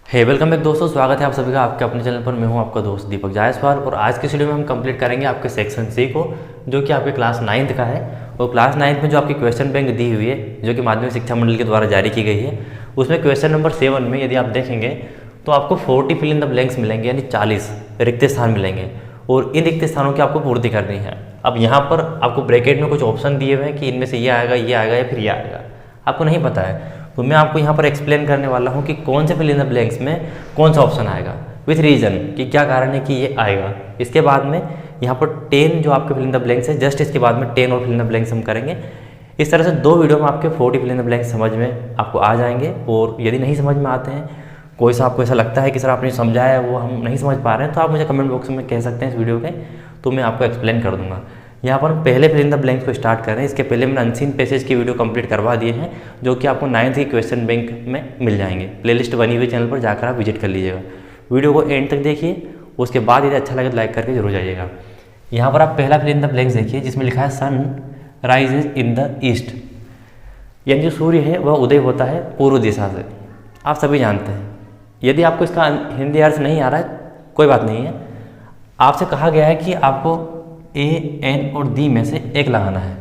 हे welcome back दोस्तों, स्वागत है आप सभी का आपके अपने चैनल पर। मैं हूं आपका दोस्त दीपक जायसवाल और आज के वीडियो में हम कंप्लीट करेंगे आपके सेक्शन सी को, जो कि आपके क्लास 9th का है। और क्लास 9th में जो आपकी क्वेश्चन बैंक दी हुई है, जो कि माध्यमिक शिक्षा मंडल के द्वारा जारी की गई है, उसमें क्वेश्चन नंबर 7 में यदि आप देखेंगे तो आपको 40 फिल इन द ब्लैंक्स मिलेंगे, यानी 40 रिक्त स्थान मिलेंगे और इन रिक्त स्थानों की आपको पूर्ति करनी है। अब यहाँ पर आपको ब्रैकेट में कुछ ऑप्शन दिए हुए हैं कि इनमें से ये आएगा या फिर ये आएगा, आपको नहीं पता है, तो मैं आपको यहाँ पर एक्सप्लेन करने वाला हूँ कि कौन से फिल इन द ब्लैंक्स में कौन सा ऑप्शन आएगा, विथ रीजन कि क्या कारण है कि ये आएगा। इसके बाद में यहाँ पर 10 जो आपके फिल इन द ब्लैंक्स है, जस्ट इसके बाद में 10 और फिल इन द ब्लैंक्स हम करेंगे। इस तरह से 2 वीडियो में आपके 40 फिल इन द ब्लैंक्स समझ में आपको आ जाएंगे। और यदि नहीं समझ में आते हैं, कोई सा आपको ऐसा लगता है कि सर आपने समझाया है वो हम नहीं समझ पा रहे हैं, तो आप मुझे कमेंट बॉक्स में कह सकते हैं इस वीडियो के, तो मैं आपको एक्सप्लेन कर दूँगा। यहाँ पर हम पहले फिल इन द ब्लैंक्स को स्टार्ट कर रहे हैं। इसके पहले मैंने अनसीन पैसेज की वीडियो कंप्लीट करवा दिए हैं, जो कि आपको 9th की क्वेश्चन बैंक में मिल जाएंगे। प्लेलिस्ट बनी हुई चैनल पर जाकर आप विजिट कर लीजिएगा। वीडियो को एंड तक देखिए, उसके बाद यदि अच्छा लगे तो लाइक करके जरूर जाइएगा। यहाँ पर आप पहला फिल इन द ब्लैंक्स देखिए, जिसमें लिखा है sun rises in the east, यानी जो सूर्य है वह उदय होता है पूर्व दिशा से। आप सभी जानते हैं। यदि आपको इसका हिंदी अर्थ नहीं आ रहा है, कोई बात नहीं है, आपसे कहा गया है कि आपको ए, एन और दी में से एक लगाना है।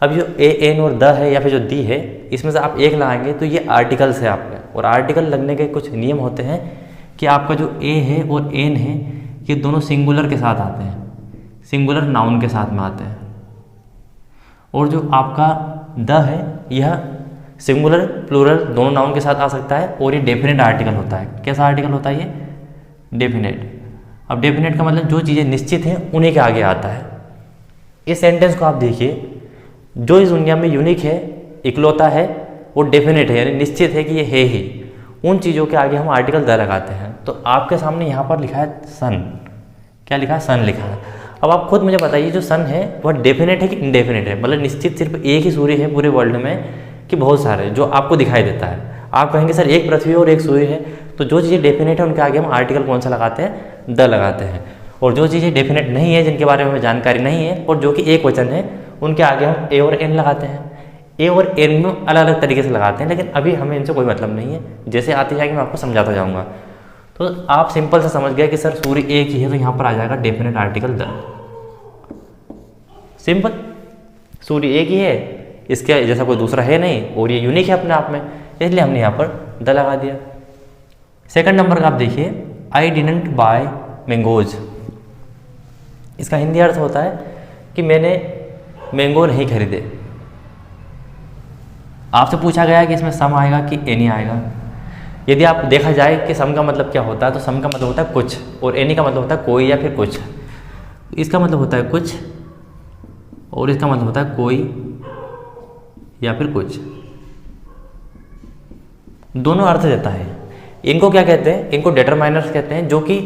अब जो ए, एन और द है या फिर जो दी है, इसमें से आप एक लगाएंगे तो ये आर्टिकल्स है आपका, और आर्टिकल लगने के कुछ नियम होते हैं कि आपका जो ए है और एन है, ये दोनों सिंगुलर के साथ आते हैं, सिंगुलर नाउन के साथ में आते हैं। और जो आपका द है, यह सिंगुलर प्लूरल दोनों नाउन के साथ आ सकता है, और ये डेफिनेट आर्टिकल होता है। कैसा आर्टिकल होता है ये? डेफिनेट। अब डेफिनेट का मतलब जो चीज़ें निश्चित हैं उन्हीं के आगे आता है। इस सेंटेंस को आप देखिए, जो इस दुनिया में यूनिक है, इकलौता है, वो डेफिनेट है, यानी निश्चित है कि ये है ही, उन चीज़ों के आगे हम आर्टिकल द लगाते हैं। तो आपके सामने यहाँ पर लिखा है सन। क्या लिखा है? सन लिखा है। अब आप खुद मुझे बताइए, जो सन है वह डेफिनेट है कि इनडेफिनेट है? मतलब निश्चित सिर्फ एक ही सूर्य है पूरे वर्ल्ड में कि बहुत सारे जो आपको दिखाई देता है? आप कहेंगे सर एक पृथ्वी और एक सूर्य है, तो जो चीज़ें डेफिनेट है उनके आगे हम आर्टिकल कौन सा लगाते हैं? द लगाते हैं। और जो चीज़ें डेफिनेट नहीं है, जिनके बारे में हमें जानकारी नहीं है और जो कि एक वचन है, उनके आगे हम ए और एन लगाते हैं। ए और एन में अलग अलग तरीके से लगाते हैं, लेकिन अभी हमें इनसे कोई मतलब नहीं है। जैसे आते जाएंगे मैं आपको समझाता जाऊँगा। तो आप सिंपल से समझ गए कि सर सूर्य एक ही है, तो यहाँ पर आ जाएगा डेफिनेट आर्टिकल द। सिंपल, सूर्य एक ही है, इसके जैसा कोई दूसरा है नहीं, और ये यूनिक है अपने आप में, इसलिए हमने यहाँ पर द लगा दिया। सेकंड नंबर का आप देखिए, आई डिडंट बाय मैंगोज। इसका हिंदी अर्थ होता है कि मैंने मैंगो नहीं खरीदे। आपसे पूछा गया है कि इसमें सम आएगा कि एनी आएगा। यदि आप देखा जाए कि सम का मतलब क्या होता है, तो सम का मतलब होता है कुछ, और एनी का मतलब होता है कोई या फिर कुछ। इसका मतलब होता है कुछ, और इसका मतलब होता है कोई या फिर कुछ, दोनों अर्थ देता है। इनको क्या कहते हैं? इनको डिटरमाइनर्स कहते हैं, जो कि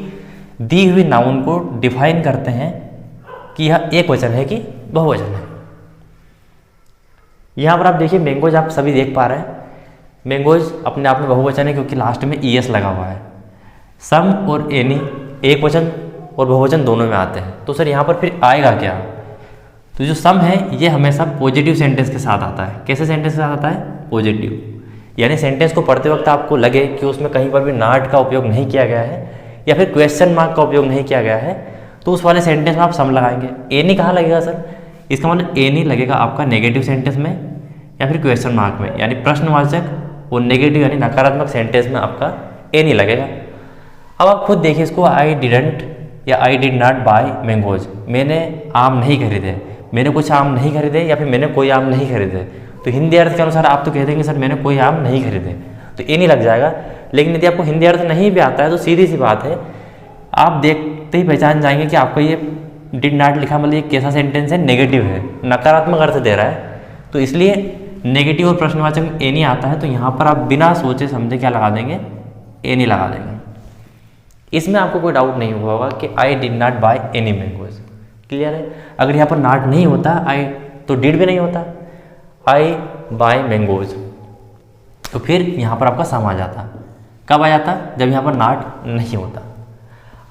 दी हुई नाउन को डिफाइन करते हैं कि यह एक वचन है कि बहुवचन है। यहाँ पर आप देखिए मैंगोज, आप सभी देख पा रहे हैं, मैंगोज अपने आप में बहुवचन है क्योंकि लास्ट में ईएस लगा हुआ है। सम और एनी एक वचन और बहुवचन दोनों में आते हैं। तो सर यहाँ पर फिर आएगा क्या? तो जो सम है ये हमेशा पॉजिटिव सेंटेंस के साथ आता है। कैसे सेंटेंस के साथ आता है? पॉजिटिव, यानी सेंटेंस को पढ़ते वक्त आपको लगे कि उसमें कहीं पर भी नॉट का उपयोग नहीं किया गया है या फिर क्वेश्चन मार्क का उपयोग नहीं किया गया है, तो उस वाले सेंटेंस में आप सम लगाएंगे। एनी कहाँ लगेगा सर? इसका मतलब एनी लगेगा आपका नेगेटिव सेंटेंस में या फिर क्वेश्चन मार्क में, यानी प्रश्नवाचक और नेगेटिव यानी नकारात्मक सेंटेंस में आपका एनी लगेगा। अब आप खुद देखिए इसको, आई डिडंट या I did not buy mangoes, मैंने आम नहीं खरीदे, मैंने कुछ आम नहीं खरीदे या फिर मैंने कोई आम नहीं खरीदे। तो हिंदी अर्थ के अनुसार आप तो कह देंगे सर मैंने कोई आम नहीं खरीदे, तो एनी लग जाएगा। लेकिन यदि आपको हिंदी अर्थ नहीं भी आता है, तो सीधी सी बात है, आप देखते ही पहचान जाएंगे कि आपको ये डिड नॉट लिखा मतलब ये कैसा सेंटेंस है? नेगेटिव है, नकारात्मक अर्थ दे रहा है। तो इसलिए नेगेटिव और प्रश्नवाचक में एनी आता है, तो यहाँ पर आप बिना सोचे समझे क्या लगा देंगे? एनी लगा देंगे। इसमें आपको कोई डाउट नहीं हुआ होगा कि आई did not by any mangoes. Clear है? अगर यहाँ पर नॉट नहीं होता आई, तो डिड भी नहीं होता, आई बाय मैंगोज, तो फिर यहाँ पर आपका सम आ जाता। कब आ जाता? जब यहाँ पर नॉट नहीं होता।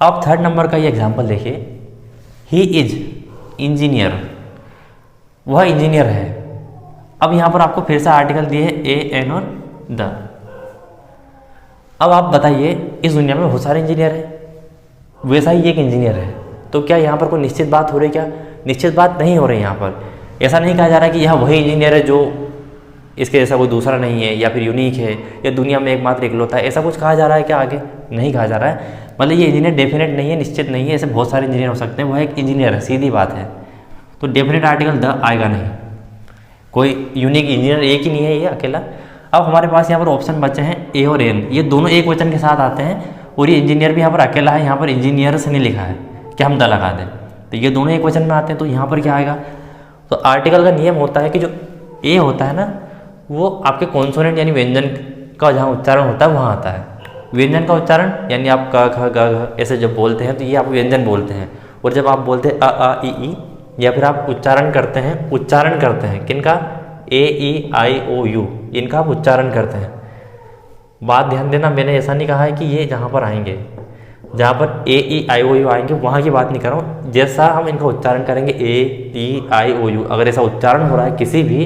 अब थर्ड नंबर का ये एग्जाम्पल देखिए, ही इज इंजीनियर, वह इंजीनियर है। अब यहाँ पर आपको फिर से आर्टिकल दिए है ए, एन और द। अब आप बताइए, इस दुनिया में बहुत सारे इंजीनियर हैं, वैसा ही एक इंजीनियर है, तो क्या यहाँ पर कोई निश्चित बात हो रही? क्या निश्चित बात नहीं हो रही। यहाँ पर ऐसा नहीं कहा जा रहा कि यह वही इंजीनियर है जो इसके जैसा कोई दूसरा नहीं है, या फिर यूनिक है, या दुनिया में एकमात्र इकलौता है, ऐसा कुछ कहा जा रहा है क्या? आगे नहीं कहा जा रहा है। मतलब ये इंजीनियर डेफिनेट नहीं है, निश्चित नहीं है, ऐसे बहुत सारे इंजीनियर हो सकते हैं, वह एक इंजीनियर है, सीधी बात है। तो डेफिनेट आर्टिकल द आएगा नहीं, कोई यूनिक इंजीनियर एक ही नहीं है ये अकेला। अब हमारे पास यहाँ पर ऑप्शन बचे हैं ए और एन, ये दोनों एक वचन के साथ आते हैं, और ये इंजीनियर भी यहाँ पर अकेला है, यहाँ पर इंजीनियर्स नहीं लिखा है कि हम द लगा दें, तो ये दोनों एक वचन में आते हैं, तो यहाँ पर क्या आएगा? तो आर्टिकल का नियम होता है कि जो ए होता है ना, वो आपके कॉन्सोनेंट यानी व्यंजन का जहाँ उच्चारण होता है वहाँ आता है। व्यंजन का उच्चारण यानी आप क ख ग घ ऐसे जब बोलते हैं तो ये आप व्यंजन बोलते हैं, और जब आप बोलते हैं अ ई, या फिर आप उच्चारण करते हैं किनका? ए ई आई ओ यू, इनका आप उच्चारण करते हैं। बात ध्यान देना, मैंने ऐसा नहीं कहा है कि ये जहाँ पर आएंगे, जहाँ पर ए ई आई ओ यू आएंगे वहाँ की बात नहीं कर रहा हूँ, जैसा हम इनका उच्चारण करेंगे ए ई आई ओ यू, अगर ऐसा उच्चारण हो रहा है किसी भी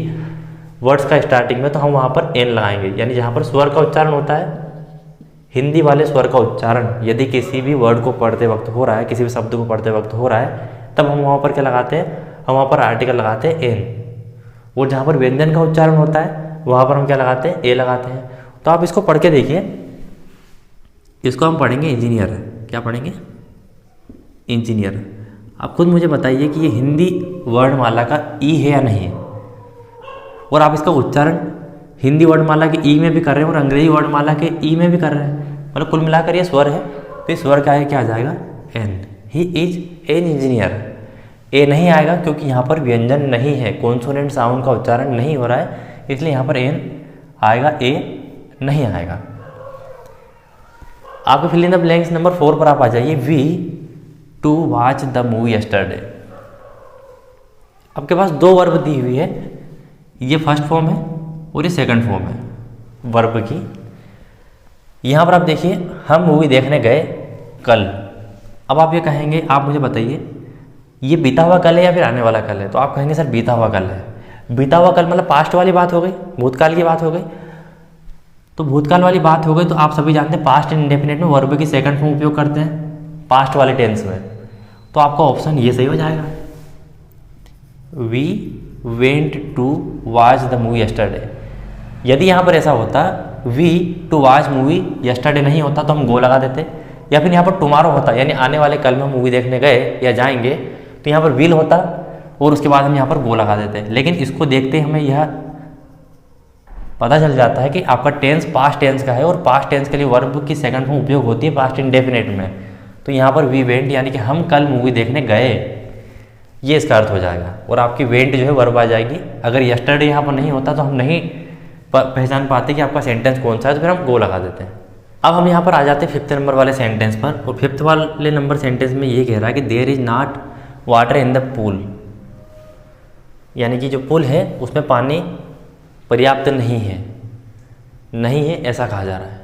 वर्ड्स का स्टार्टिंग में, तो हम वहाँ पर एन लगाएंगे। यानी जहाँ पर स्वर का उच्चारण होता है, हिंदी वाले स्वर का उच्चारण यदि किसी भी वर्ड को पढ़ते वक्त हो रहा है, किसी भी शब्द को पढ़ते वक्त हो रहा है, तब हम वहाँ पर क्या लगाते हैं? हम वहाँ पर आर्टिकल लगाते हैं एन। और जहाँ पर व्यंजन का उच्चारण होता है वहाँ पर हम क्या लगाते हैं? ए लगाते हैं। तो आप इसको पढ़ के देखिए, इसको हम पढ़ेंगे इंजीनियर। क्या पढ़ेंगे? इंजीनियर। आप खुद मुझे बताइए कि ये हिंदी वर्णमाला का ई है या नहीं है, और आप इसका उच्चारण हिंदी वर्णमाला के ई में भी कर रहे हैं और अंग्रेजी वर्णमाला के ई में भी कर रहे हैं, मतलब कुल मिलाकर ये स्वर है, तो इस स्वर का है क्या आ जाएगा? An. He is an engineer. A नहीं आएगा क्योंकि यहाँ पर व्यंजन नहीं है, कॉन्सोनेंट साउंड का उच्चारण नहीं हो रहा है, इसलिए यहाँ पर एन आएगा, ए नहीं आएगा। आपके fill in the blanks number 4 पर आप आ जाइए। We to watch the movie yesterday. आपके पास दो वर्ब दी हुई है, ये फर्स्ट फॉर्म है और ये सेकंड फॉर्म है वर्ब की। यहाँ पर आप देखिए, हम मूवी देखने गए कल। अब आप ये कहेंगे, आप मुझे बताइए ये बीता हुआ कल है या फिर आने वाला कल है? तो आप कहेंगे सर बीता हुआ कल है। बीता हुआ कल मतलब पास्ट वाली बात हो गई, भूतकाल की बात हो गई। तो भूतकाल वाली बात हो गई तो आप सभी जानते हैं पास्ट इंडेफिनिट में वर्ब की सेकंड फॉर्म उपयोग करते हैं पास्ट वाले टेंस में, तो आपका ऑप्शन ये सही हो जाएगा। We went to watch the movie yesterday. यदि यहाँ पर ऐसा होता we to watch movie yesterday नहीं होता तो हम गो लगा देते, या फिर यहाँ पर टुमारो होता यानी आने वाले कल में मूवी देखने गए या जाएंगे, तो यहाँ पर विल होता और उसके बाद हम यहाँ पर गो लगा देते हैं। लेकिन इसको देखते हमें यह पता चल जाता है कि आपका टेंस पास्ट टेंस का है और पास्ट टेंस के लिए वर्ब की सेकंड फॉर्म उपयोग होती है पास्ट इंडेफिनिट में। तो यहाँ पर वी वेंट यानी कि हम कल मूवी देखने गए, ये इसका अर्थ हो जाएगा, और आपकी वेंट जो है वर्ब आ जाएगी। अगर यस्टरडे यहाँ पर नहीं होता तो हम नहीं पहचान पाते कि आपका सेंटेंस कौन सा है, तो फिर हम गो लगा देते हैं। अब हम यहाँ पर आ जाते हैं 5th नंबर वाले सेंटेंस पर, और 5th वाले नंबर सेंटेंस में ये कह रहा है कि there is not water in the pool, यानी कि जो पुल है उसमें पानी पर्याप्त नहीं है ऐसा कहा जा रहा है।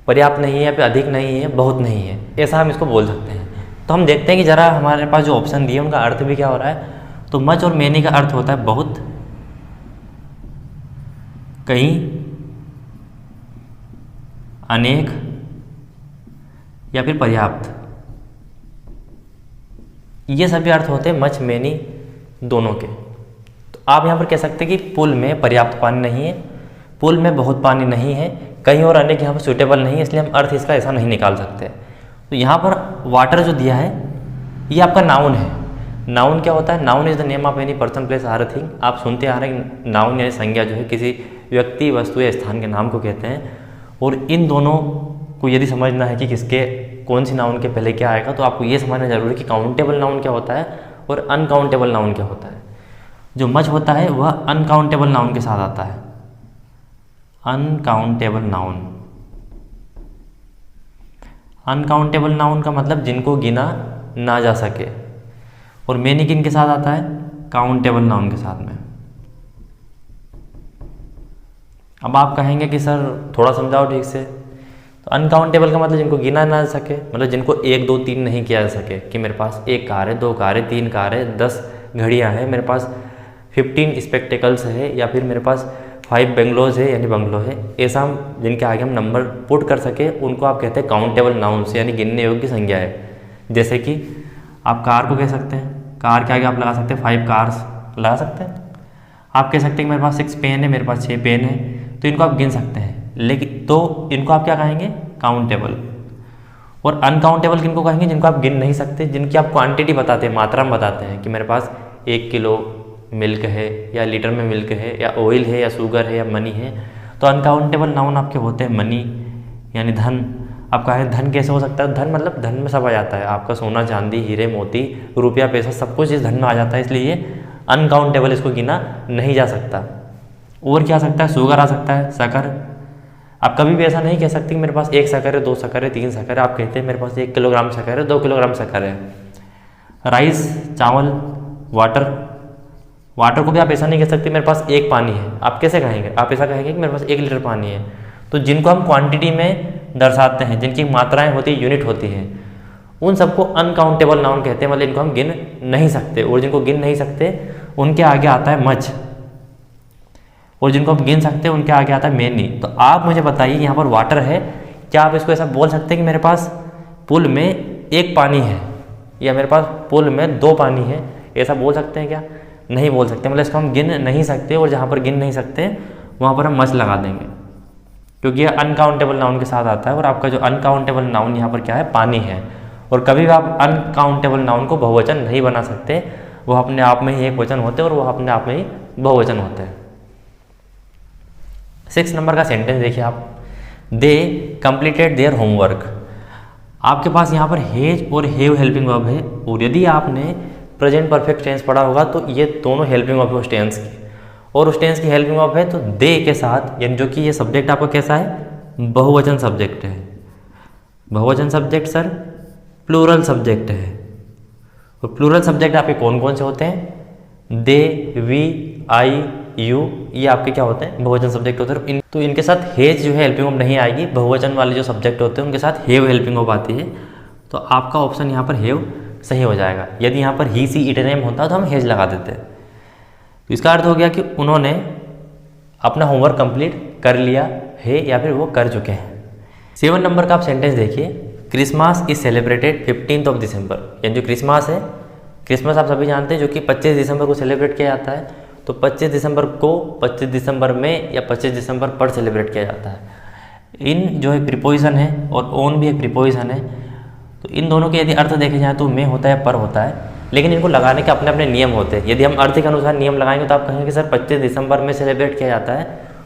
पर्याप्त नहीं है, फिर अधिक नहीं है, बहुत नहीं है, ऐसा हम इसको बोल सकते हैं। तो हम देखते हैं कि ज़रा हमारे पास जो ऑप्शन दिए उनका अर्थ भी क्या हो रहा है। तो मच और मैनी का अर्थ होता है बहुत, कहीं, अनेक या फिर पर्याप्त, ये सभी अर्थ होते हैं मच मैनी दोनों के। तो आप यहाँ पर कह सकते हैं कि पुल में पर्याप्त पानी नहीं है, पुल में बहुत पानी नहीं है, कहीं और अनेक यहाँ पर सूटेबल नहीं है, इसलिए हम अर्थ इसका ऐसा नहीं निकाल सकते। तो यहाँ पर वाटर जो दिया है ये आपका नाउन है। नाउन क्या होता है? Noun is the name of any person place or thing. आप सुनते आ रहे हैं नाउन यानी संज्ञा जो है किसी व्यक्ति वस्तु या स्थान के नाम को कहते हैं। और इन दोनों को यदि समझना है कि किसके कौन सी नाउन के पहले क्या आएगा, तो आपको ये समझना जरूरी है कि काउंटेबल नाउन क्या होता है और अनकाउंटेबल नाउन क्या होता है। जो मच होता है वह अनकाउंटेबल नाउन के साथ आता है, अनकाउंटेबल नाउन। अनकाउंटेबल नाउन का मतलब जिनको गिना ना जा सके, और मैनी किन के साथ आता है? काउंटेबल नाउन के साथ में। अब आप कहेंगे कि सर थोड़ा समझाओ ठीक से। तो अनकाउंटेबल का मतलब जिनको गिना ना जा सके, मतलब जिनको 1 2 3 नहीं किया जा सके, कि मेरे पास 1 कार है, 2 कार है, 3 कार है, 10 घड़ियाँ हैं, मेरे पास 15 स्पेक्टिकल्स है, या फिर मेरे पास 5 बेंगलोज है यानी बंगलो है, ऐसा हम जिनके आगे हम नंबर पुट कर सके उनको आप कहते हैं काउंटेबल नाउन्स यानी गिनने योग्य संज्ञा है। जैसे कि आप कार को कह सकते हैं, कार के आगे आप लगा सकते हैं 5 कार्स लगा सकते हैं। आप कह सकते हैं कि मेरे पास 6 पेन है, मेरे पास 6 पेन है, तो इनको आप गिन सकते हैं, लेकिन तो इनको आप क्या कहेंगे काउंटेबल। और अनकाउंटेबल किनको कहेंगे, जिनको आप गिन नहीं सकते, जिनकी आप क्वांटिटी बताते हैं, मात्रा में बताते हैं कि मेरे पास 1 किलो मिल्क है या लीटर में मिल्क है या ऑयल है या शुगर है या मनी है। तो अनकाउंटेबल नाउन आपके होते हैं मनी यानी धन। आप कहें धन कैसे हो सकता है, धन मतलब धन में सब आ जाता है, आपका सोना चांदी हीरे मोती रुपया पैसा सब कुछ इस धन में आ जाता है, इसलिए अनकाउंटेबल, इसको गिना नहीं जा सकता। और क्या आ सकता है, शुगर आ सकता है, शक्कर। आप कभी भी ऐसा नहीं कह सकते कि मेरे पास 1 शक्कर है, 2 शक्कर है, 3 शक्कर है। आप कहते हैं मेरे पास 1 किलोग्राम शक्कर है, 2 किलोग्राम शक्कर है। राइस चावल, वाटर, वाटर को भी आप ऐसा नहीं कह सकते मेरे पास 1 पानी है। आप कैसे कहेंगे, आप ऐसा कहेंगे कि मेरे पास 1 लीटर पानी है। तो जिनको हम क्वांटिटी में दर्शाते हैं, जिनकी मात्राएं होती है, यूनिट होती हैं, उन सबको अनकाउंटेबल नाउन कहते हैं, मतलब इनको हम गिन नहीं सकते। और जिनको गिन नहीं सकते उनके आगे आता है मच, और जिनको हम गिन सकते हैं उनके आगे आता है मैनी। तो आप मुझे बताइए यहाँ पर वाटर है, क्या आप इसको ऐसा बोल सकते हैं कि मेरे पास पुल में 1 पानी है या मेरे पास पुल में 2 पानी है, ऐसा बोल सकते हैं क्या? नहीं बोल सकते, मतलब इसको हम गिन नहीं सकते। और जहाँ पर गिन नहीं सकते वहाँ पर हम मच लगा देंगे, क्योंकि यह अनकाउंटेबल नाउन के साथ आता है। और आपका जो अनकाउंटेबल नाउन यहाँ पर क्या है, पानी है। और कभी भी आप अनकाउंटेबल नाउन को बहुवचन नहीं बना सकते, वो अपने आप में ही एक वचन होते हैं और वो अपने आप में ही बहुवचन होते हैं। 6 नंबर का सेंटेंस देखिए आप, दे कंप्लीटेड देयर होमवर्क। आपके पास यहाँ पर हैज और हैव हेल्पिंग वर्ब है, और यदि आपने प्रेजेंट परफेक्ट टेंस पढ़ा होगा तो ये दोनों हेल्पिंग वर्ब है उस टेंस की, और उस टेंस की हेल्पिंग वर्ब है तो दे के साथ, यानी जो कि ये सब्जेक्ट आपका कैसा है, बहुवचन सब्जेक्ट है। बहुवचन सब्जेक्ट सर प्लूरल सब्जेक्ट है। और प्लूरल सब्जेक्ट आपके कौन कौन से होते हैं, दे, वी, आई, यू, ये आपके क्या होते हैं, बहुवचन सब्जेक्ट होते हैं। तो इनके साथ हेज जो है हेल्पिंग वर्ब नहीं आएगी, बहुवचन वाले जो सब्जेक्ट होते हैं उनके साथ हेव हेल्पिंग वर्ब आती है। तो आपका ऑप्शन यहाँ पर हेव सही हो जाएगा। यदि यहाँ पर ही, सी, इट, नेम होता तो हम हेज लगा देते। तो इसका अर्थ हो गया कि उन्होंने अपना होमवर्क कंप्लीट कर लिया है या फिर वो कर चुके हैं। 7 नंबर का आप सेंटेंस देखिए, क्रिसमस इज सेलिब्रेटेड 15 दिसंबर। यानी जो क्रिसमस है, क्रिसमस आप सभी जानते हैं जो कि 25 दिसंबर को सेलिब्रेट किया जाता है। तो 25 दिसंबर को 25 दिसंबर में या 25 दिसंबर पर सेलिब्रेट किया जाता है। इन जो है प्रीपोजिशन है और ओन भी एक प्रीपोजिशन है। तो इन दोनों के यदि अर्थ देखे जाए तो में होता है, पर होता है, लेकिन इनको लगाने के अपने अपने नियम होते हैं। यदि हम अर्थ के अनुसार नियम लगाएंगे तो आप कहेंगे सर 25 दिसंबर में सेलिब्रेट किया जाता है,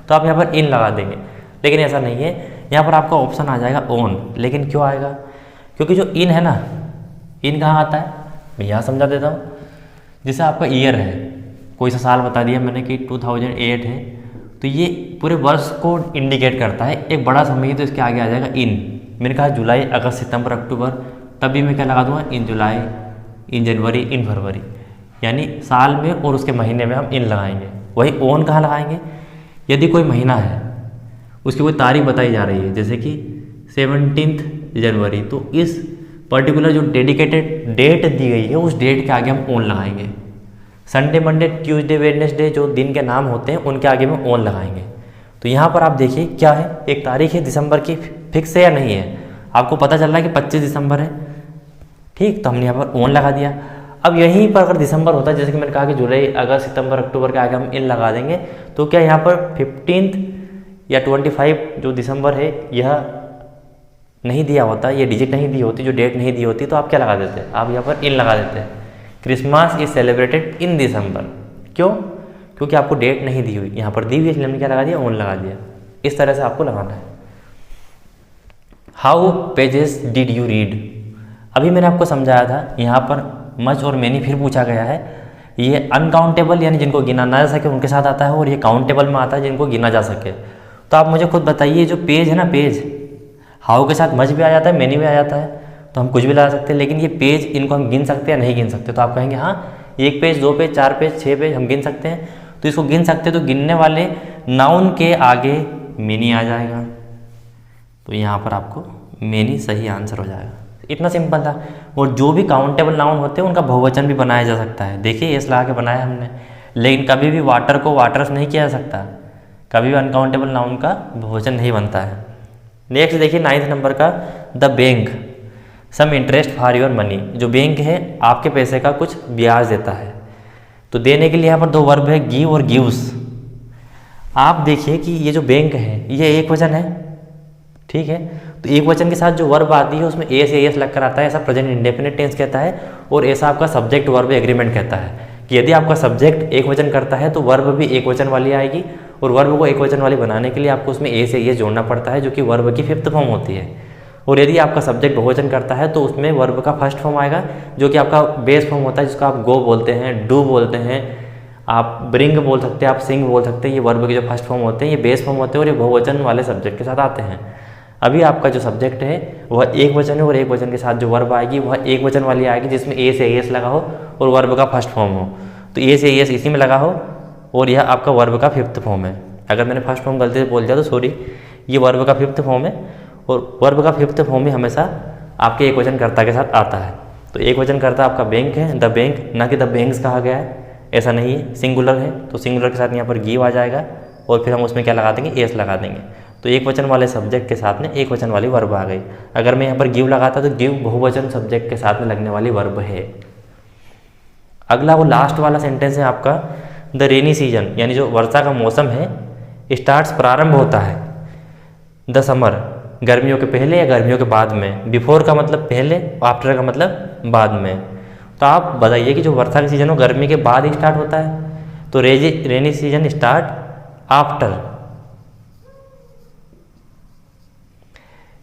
तो आप यहाँ पर इन लगा देंगे, लेकिन ऐसा नहीं है। यहाँ पर आपका ऑप्शन आ जाएगा ओन। लेकिन क्यों आएगा, क्योंकि जो इन है ना, इन कहाँ आता है, मैं यहाँ समझा देता हूँ। जैसे आपका ईयर है, कोई सा साल बता दिया मैंने कि 2008 है, तो ये पूरे वर्ष को इंडिकेट करता है, एक बड़ा समय है, तो इसके आगे आ जाएगा इन। मैंने कहा जुलाई, अगस्त, सितंबर, अक्टूबर, तभी मैं क्या लगा दूंगा, इन जुलाई, इन जनवरी, इन फरवरी, यानी साल में और उसके महीने में हम इन लगाएंगे। वही ओन कहाँ लगाएंगे, यदि कोई महीना है उसकी कोई तारीख बताई जा रही है, जैसे कि 17 जनवरी, तो इस पर्टिकुलर जो डेडिकेटेड डेट दी गई है उस डेट के आगे हम ओन लगाएंगे। संडे, मंडे, ट्यूसडे, वेडनेसडे जो दिन के नाम होते हैं उनके आगे में ओन लगाएंगे। तो यहाँ पर आप देखिए क्या है, एक तारीख है दिसंबर की, फिक्स है या नहीं है, आपको पता चल रहा है कि 25 दिसंबर है, ठीक, तो हमने यहाँ पर ओन लगा दिया। अब यहीं पर अगर दिसंबर होता है, जैसे कि मैंने कहा कि जुलाई, अगस्त, सितंबर, अक्टूबर के आगे हम इन लगा देंगे, तो क्या यहाँ पर 15 या 25 जो दिसंबर है यह नहीं दिया होता, ये डिजिट नहीं दी होती, जो डेट नहीं दी होती, तो आप क्या लगा देते हैं, आप यहाँ पर इन लगा देते हैं। क्रिसमस इज सेलिब्रेटेड इन दिसंबर, क्यों, क्योंकि आपको डेट नहीं दी हुई, यहाँ पर दी हुई, इसलिए हमने क्या लगा दिया, ओन लगा दिया। इस तरह से आपको लगाना है। How pages did you read, अभी मैंने आपको समझाया था, यहाँ पर मच और मैनी फिर पूछा गया है। ये अनकाउंटेबल यानी जिनको गिना ना जा सके उनके साथ आता है, और ये काउंटेबल में आता है जिनको गिना जा सके। तो आप मुझे खुद बताइए, जो पेज है ना, पेज हाउ के साथ मच भी आ जाता है, मैनी भी आ जाता है, तो हम कुछ भी लगा सकते हैं, लेकिन ये पेज इनको हम गिन सकते हैं या नहीं गिन सकते। तो आप कहेंगे हाँ, 1 पेज, 2 पेज, 4 पेज, 6 पेज हम गिन सकते हैं। तो इसको गिन सकते हैं, तो गिनने वाले नाउन के आगे मैनी आ जाएगा, तो यहाँ पर आपको मैनी सही आंसर हो जाएगा। इतना सिंपल था। और जो भी काउंटेबल नाउन होते हैं उनका बहुवचन भी बनाया जा सकता है। देखिए एस लगा के बनाया हमने, लेकिन कभी भी वाटर को वाटर्स नहीं किया जा सकता, कभी भी अनकाउंटेबल नाउन का बहुवचन नहीं बनता है। नेक्स्ट देखिए 9th नंबर का, the bank some interest for your money. जो बैंक है आपके पैसे का कुछ ब्याज देता है। तो देने के लिए यहाँ पर दो वर्ब है, गिव और गिव्स। आप देखिए कि ये जो बैंक है ये एक वचन है, ठीक है। तो एक वचन के साथ जो वर्ब आती है उसमें ए से एस लग कर आता है, ऐसा प्रेजेंट इंडेफिनिट टेंस कहता है। और ऐसा आपका सब्जेक्ट वर्ब एग्रीमेंट कहता है कि यदि आपका सब्जेक्ट एक वचन करता है तो वर्ब भी एक वचन वाली आएगी, और वर्ब को एक वचन वाली बनाने के लिए आपको उसमें ए से एस जोड़ना पड़ता है, जो कि वर्ब की 5th फॉर्म होती है। और यदि आपका सब्जेक्ट बहुवचन करता है तो उसमें वर्ब का 1st फॉर्म आएगा, जो कि आपका बेस फॉर्म होता है, जिसको आप गो बोलते हैं, डू बोलते हैं, आप ब्रिंग बोल सकते हैं, आप सिंग बोल सकते हैं। ये वर्ब के जो 1st फॉर्म होते हैं ये बेस फॉर्म होते हैं और ये बहुवचन वाले सब्जेक्ट के साथ आते हैं। अभी आपका जो सब्जेक्ट है वह एक वचन है, और एक वचन के साथ जो वर्ब आएगी वह एक वचन वाली आएगी, जिसमें ए से एस लगा हो और वर्ब का 1st फॉर्म हो। तो ए से एस इसी में लगा हो और यह आपका वर्ब का 5th फॉर्म है। अगर मैंने 1st फॉर्म गलती से बोल दिया तो सॉरी, ये वर्ब का 5th फॉर्म है, और वर्ब का 5th फॉर्म ही हमेशा आपके एक वचन कर्ता के साथ आता है। तो एक वचन कर्ता आपका बैंक है, द बैंक, ना कि द बैंक्स कहा गया है, ऐसा नहीं है। सिंगुलर है तो सिंगुलर के साथ यहाँ पर गिव आ जाएगा, और फिर हम उसमें क्या लगा देंगे, एस लगा देंगे। तो एक वचन वाले सब्जेक्ट के साथ में एक वचन वाली वर्ब आ गई। अगर मैं यहाँ पर गिव लगाता तो गिव बहुवचन सब्जेक्ट के साथ में लगने वाली वर्ब है। अगला वो लास्ट वाला सेंटेंस है आपका, द रेनी सीजन, यानी जो वर्षा का मौसम है, स्टार्ट्स प्रारंभ होता है, द समर गर्मियों के पहले या गर्मियों के बाद में। बिफोर का मतलब पहले, आफ्टर का मतलब बाद में। तो आप बताइए कि जो वर्षा का सीजन हो गर्मी के बाद ही स्टार्ट होता है, तो रेनी सीजन स्टार्ट आफ्टर,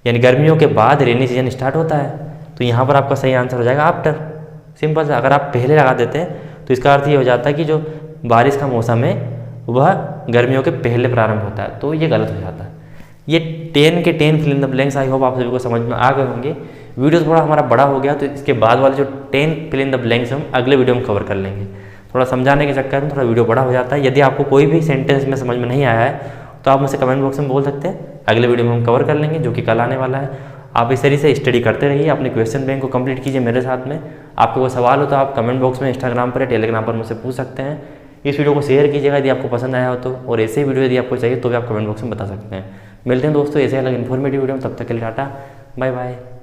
यानी गर्मियों के बाद रेनी सीजन स्टार्ट होता है। तो यहाँ पर आपका सही आंसर हो जाएगा आफ्टर। सिंपल सा, अगर आप पहले लगा देते हैं तो इसका अर्थ ये हो जाता है कि जो बारिश का मौसम है वह गर्मियों के पहले प्रारंभ होता है, तो ये गलत हो जाता है। ये 10 के 10 fill in the blanks I hope आप सभी को समझ में आ गए होंगे। वीडियो थोड़ा हमारा बड़ा हो गया, तो इसके बाद वाले जो 10 फिल इन द ब्लैंक्स हम अगले वीडियो में कवर कर लेंगे। थोड़ा समझाने के चक्कर में थोड़ा वीडियो बड़ा हो जाता है। यदि आपको कोई भी सेंटेंस में समझ में नहीं आया है तो आप मुझसे कमेंट बॉक्स में बोल सकते हैं, अगले वीडियो में हम कवर कर लेंगे, जो कि कल आने वाला है। आप इस तरीके से स्टडी करते रहिए, अपने क्वेश्चन बैंक को कंप्लीट कीजिए मेरे साथ में। आपको कोई सवाल हो तो आप कमेंट बॉक्स में इंस्टाग्राम पर या टेलीग्राम पर मुझसे पूछ सकते हैं। इस वीडियो को शेयर कीजिएगा यदि आपको पसंद आया हो तो, और ऐसे वीडियो यदि आपको चाहिए तो भी आप कमेंट बॉक्स में बता सकते हैं। मिलते हैं दोस्तों ऐसे अलग इन्फॉर्मेटिव वीडियो में, तब तक के लिए टाटा, बाय बाय।